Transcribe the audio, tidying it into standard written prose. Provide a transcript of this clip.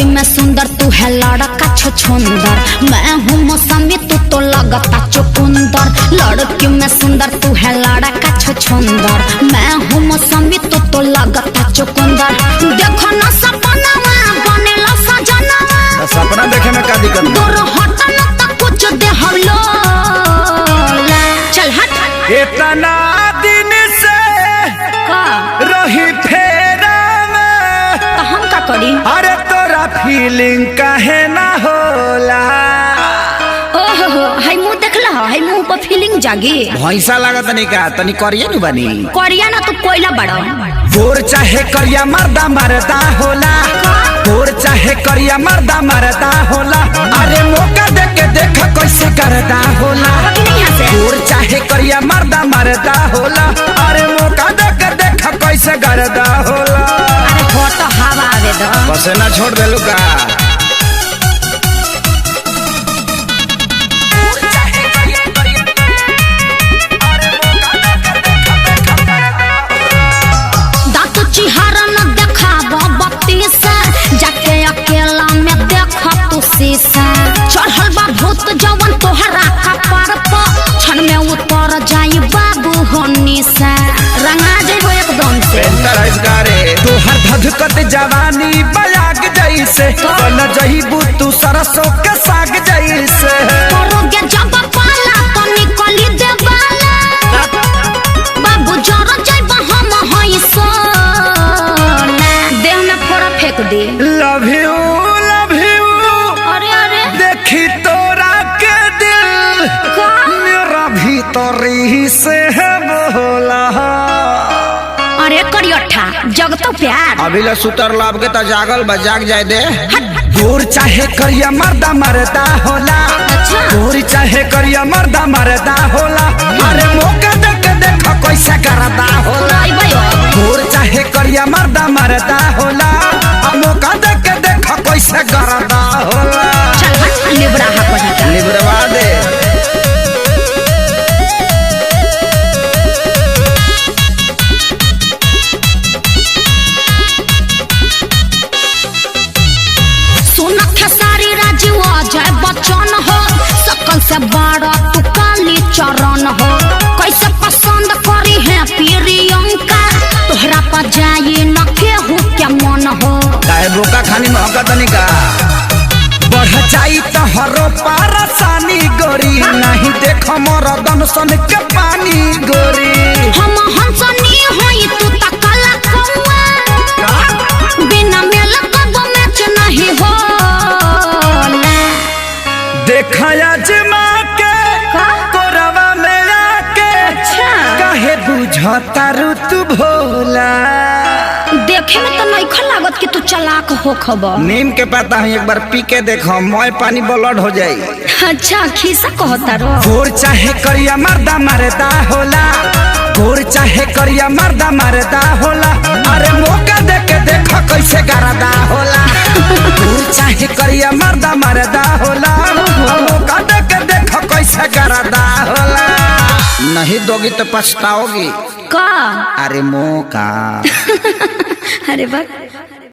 लड़की में सुंदर तू है लड़का छछुंदर, मैं हूँ मौसमी तू तो लगता चुकुंदर। लड़की में सुंदर तू है लड़का छछुंदर, मैं हूँ मौसमी तू तो लगता चुकुंदर। देखो ना सपना बनेला सजना, सपना देखे में का दिक्कत? दूर हट न तो कुछ दे हम लोग। चल हट। इतना दिन से रही फेरा में, तो हम का करी? अरे तोरा फीलिंग काहे ना होला? ओहो हाय मुंह देखला, हाय मुंह पर फीलिंग जागी। भैंसा लागत नहीं का तनी करिए नु बनी। करिया ना तू कोयला बड़ा। गोर चाहे करिया मर्दा मरदा होला, गोर चाहे करिया मर्दा मरदा होला। अरे मौका दे के देख कैसे करदा होला। गोर चाहे करिया मर्दा मरदा होला, अरे मौका दे के देख कैसे करदा होला। अरे हो तो हवा आवे दो। बस ना छोड़ देलू का। जाके अकेला में देख तू शीशा, चढ़ल बा भूत जवन तोहरा कपार पर, क्षण में उतर जाई बाबू हो निशा। रंगा जेबो एकदम से। तोहर धधकत जवानी बयाग जैसे, बन जहीबू तू सरसों के साग जैसे। करोगे जब पाला तो निकली देवाला, बाबू जरा जाइबा हम हई सोना। देह में फोड़ा फेंक दे। Love you love you. अरे अरे देखी तोरा के दिल मेरा भीतरी से है बोला। अरे करियठा जग तो प्यार। अभी ला सुतर लाभ के तो जागल बा, जाग जाए दे। गोर चाहे करिया मर्दा मरदा होला, गोर चाहे करिया मर्दा मरदा होला। अरे मौका दे के देख कैसे करदा होला। गोर चाहे करिया मर्दा मरदा होला, मौका दे के देख कैसे करदा होला। चल हट लिबरा हा पड़ता। लिबरवा दे। बचन हो सकल से बड़ा तू काली चरण हो, कैसे पसंद करी है प्रियंका, तोहरा पर जाई न केहू क्या मन हो। काहे बोका खानी महका तनी का? बढ़ जाई तो हरो पारसानी गोरी, नहीं देख मोर दनसन के पानी गोरी। हम हंसनी होई तू तकला कौआ, बिना मेल कब मैच नहीं हो। देखया जमा के कोरवा में आके, काहे बुझता रू तू भोला। देखे में तो नहीं लागत कि तू चालाक हो खबर। नीम के पता है एक बार पी के देखो, मोय पानी ब्लड हो जाई। अच्छा खीसा कहता रो। गोर चाहे करिया मर्दा मरदा होला, गोर चाहे करिया मर्दा मरदा होला। अरे मौका दे के देख कैसे करदा होला। गोर चाहे करिया मर्दा मरदा होला, मौका दे के देख कैसे करदा होला। नहीं दोगी तो पछताओगी का? अरे मौका। अरे बस